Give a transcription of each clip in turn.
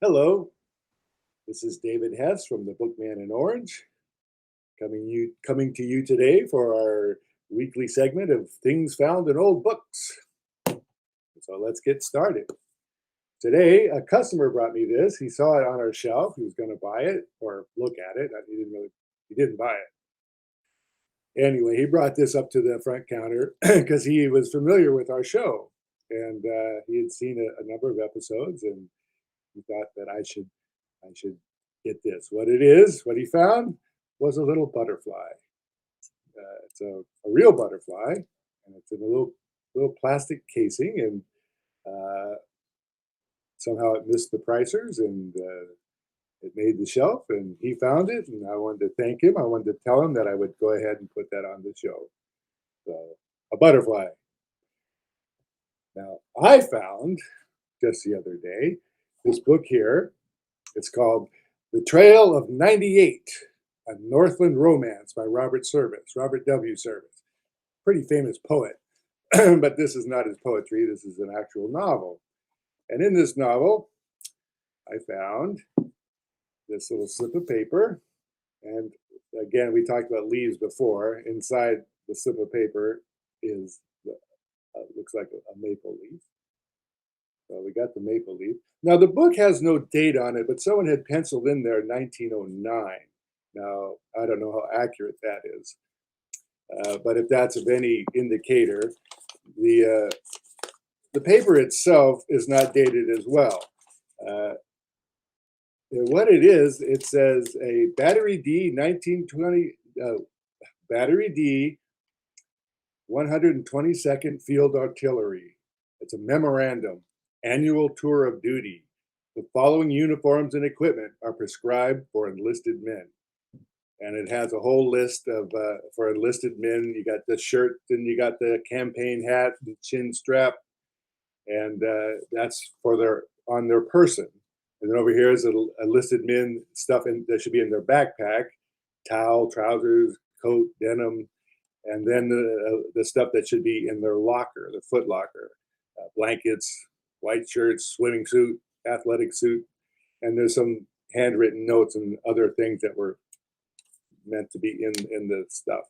Hello, this is David Hess from the Bookman in Orange, coming to you today for our weekly segment of things found in old books. So let's get started. Today, a customer brought me this. He saw it on our shelf. He was going to buy it or look at it. He didn't buy it. Anyway, he brought this up to the front counter because he was familiar with our show, and he had seen a number of episodes, and he thought that I should get this. What he found was a little butterfly. It's a real butterfly, and it's in a little plastic casing, and somehow it missed the pricers, and it made the shelf, and he found it, and I wanted to thank him. I wanted to tell him that I would go ahead and put that on the show. So, a butterfly. Now, I found just the other day this book here. It's called The Trail of 98, a Northland Romance by Robert W. Service. Pretty famous poet, but this is not his poetry. This is an actual novel. And in this novel, I found this little slip of paper. And again, we talked about leaves before. Inside the slip of paper looks like a maple leaf. So we got the maple leaf. Now, the book has no date on it, but someone had penciled in there 1909. Now, I don't know how accurate that is. But if that's of any indicator, the paper itself is not dated as well. What it is, it says a Battery D 1920, Battery D 122nd Field Artillery. It's a memorandum. Annual tour of duty. The following uniforms and equipment are prescribed for enlisted men. And it has a whole list of for enlisted men. You got the shirt, then you got the campaign hat, the chin strap, and that's on their person. And then over here is enlisted men stuff that should be in their backpack: towel, trousers, coat, denim, and then the stuff that should be in their locker, the foot locker, blankets, white shirts, swimming suit, athletic suit, and there's some handwritten notes and other things that were meant to be in the stuff.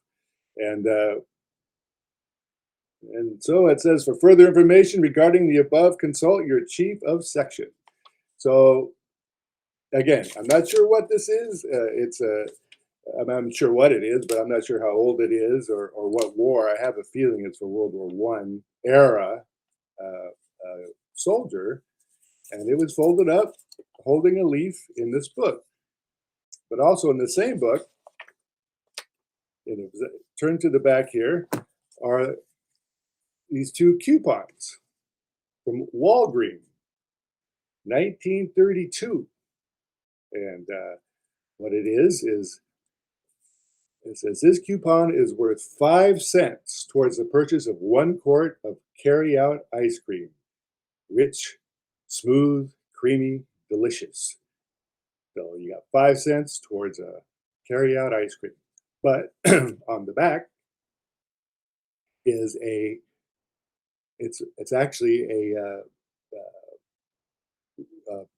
And so it says, for further information regarding the above, consult your chief of section. So again, I'm not sure what this is. I'm sure what it is, but I'm not sure how old it is or what war. I have a feeling it's for World War I era soldier, and it was folded up holding a leaf in this book. But also in the same book, turn to the back here, are these two coupons from Walgreens, 1932. And what it is it says this coupon is worth 5 cents towards the purchase of 1 quart of carry-out ice cream. Rich, smooth, creamy, delicious. So you got 5 cents towards a carry-out ice cream. But on the back is it's actually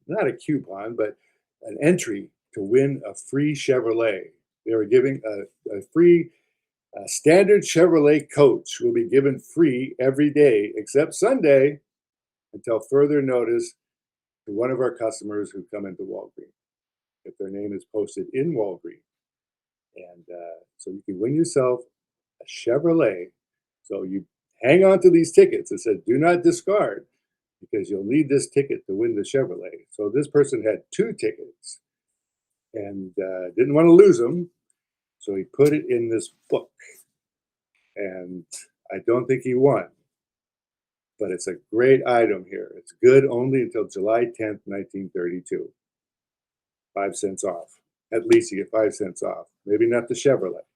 not a coupon, but an entry to win a free Chevrolet. They were giving a free standard Chevrolet coach will be given free every day except Sunday until further notice to one of our customers who come into Walgreens, if their name is posted in Walgreens. And so you can win yourself a Chevrolet. So you hang on to these tickets. It said, do not discard, because you'll need this ticket to win the Chevrolet. So this person had 2 tickets and didn't want to lose them. So he put it in this book. And I don't think he won. But it's a great item here. It's good only until July 10th, 1932. 5 cents off. At least you get 5 cents off. Maybe not the Chevrolet.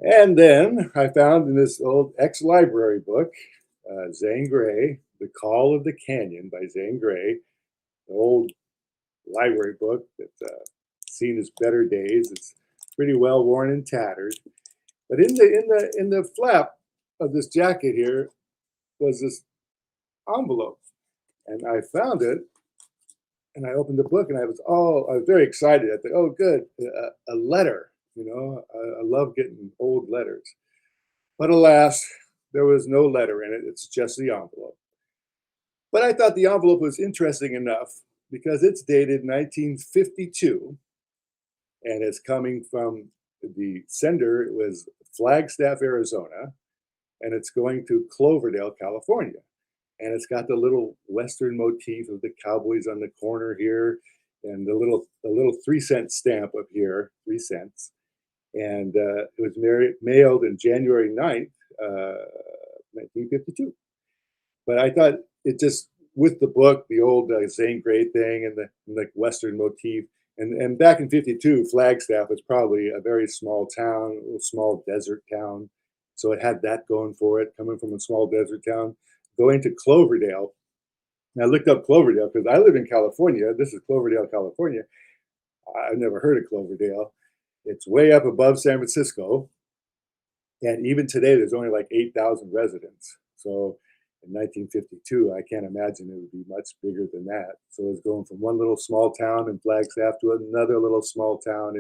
And then I found in this old ex-library book, Zane Grey, The Call of the Canyon by Zane Grey, the old library book that's seen its better days. It's pretty well worn and tattered. But in the flap of this jacket here was this envelope, and I found it And I opened the book, and I was very excited. I thought, oh, good, a letter. I love getting old letters. But alas, there was no letter in it. It's just the envelope. But I thought the envelope was interesting enough because it's dated 1952, and it's coming from the sender. It was Flagstaff, Arizona, and it's going to Cloverdale, California. And it's got the little Western motif of the cowboys on the corner here, and the little 3-cent stamp up here, 3 cents. And it was mailed in January 9th, 1952. But I thought it just, with the book, the old Zane Grey thing, and the Western motif, and back in '52, Flagstaff was probably a very small town, a little small desert town. So it had that going for it, coming from a small desert town, going to Cloverdale. And I looked up Cloverdale because I live in California. This is Cloverdale, California. I've never heard of Cloverdale. It's way up above San Francisco. And even today, there's only like 8,000 residents. So in 1952, I can't imagine it would be much bigger than that. So it's going from one little small town in Flagstaff to another little small town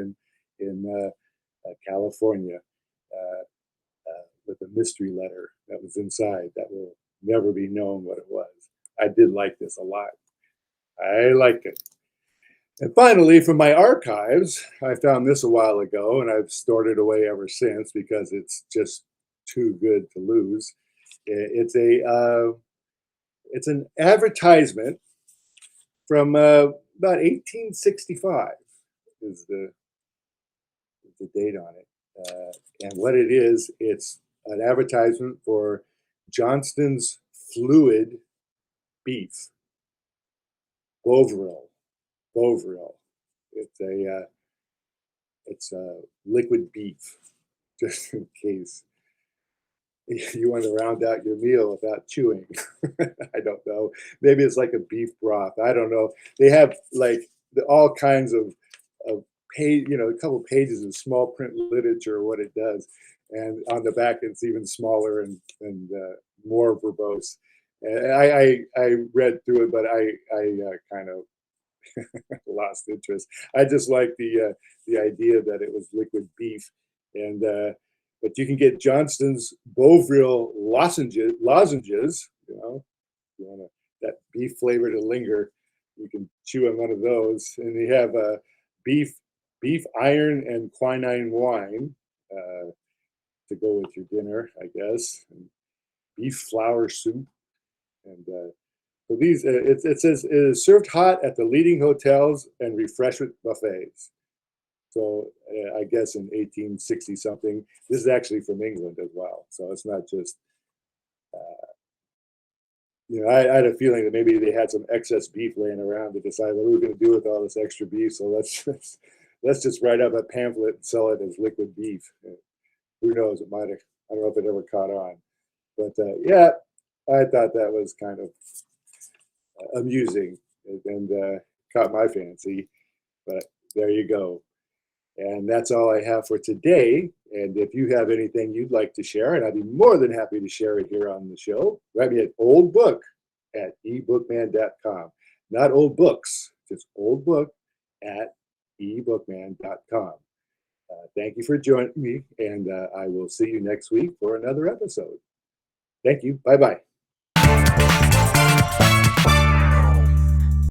in California, uh, with a mystery letter that was inside that will never be known what it was. I did like this a lot. I liked it. And finally, from my archives, I found this a while ago, and I've stored it away ever since because it's just too good to lose. It's an advertisement from about 1865 is the date on it. And what it is, it's an advertisement for Johnston's Fluid Beef, Bovril. Bovril. It's a liquid beef, just in case you want to round out your meal without chewing. I don't know. Maybe it's like a beef broth. I don't know. They have like all kinds of page, a couple pages of small print literature, what it does, and on the back it's even smaller and more verbose. And I read through it, but I kind of lost interest. I just like the idea that it was liquid beef, and but you can get Johnston's Bovril lozenges. You want that beef flavor to linger, you can chew on one of those. And you have beef beef iron and quinine wine to go with your dinner, I guess. And beef flour soup, and so it says it is served hot at the leading hotels and refreshment buffets. So I guess in 1860 something, this is actually from England as well. So it's not just, I had a feeling that maybe they had some excess beef laying around to decide what we're going to do with all this extra beef. So let's just write up a pamphlet and sell it as liquid beef. Who knows? It might have. I don't know if it ever caught on, but yeah, I thought that was kind of amusing and caught my fancy. But there you go. And that's all I have for today. And if you have anything you'd like to share, and I'd be more than happy to share it here on the show, write me at oldbook@ebookman.com. Not old books, just oldbook@ebookman.com. Thank you for joining me, and I will see you next week for another episode. Thank you. Bye-bye.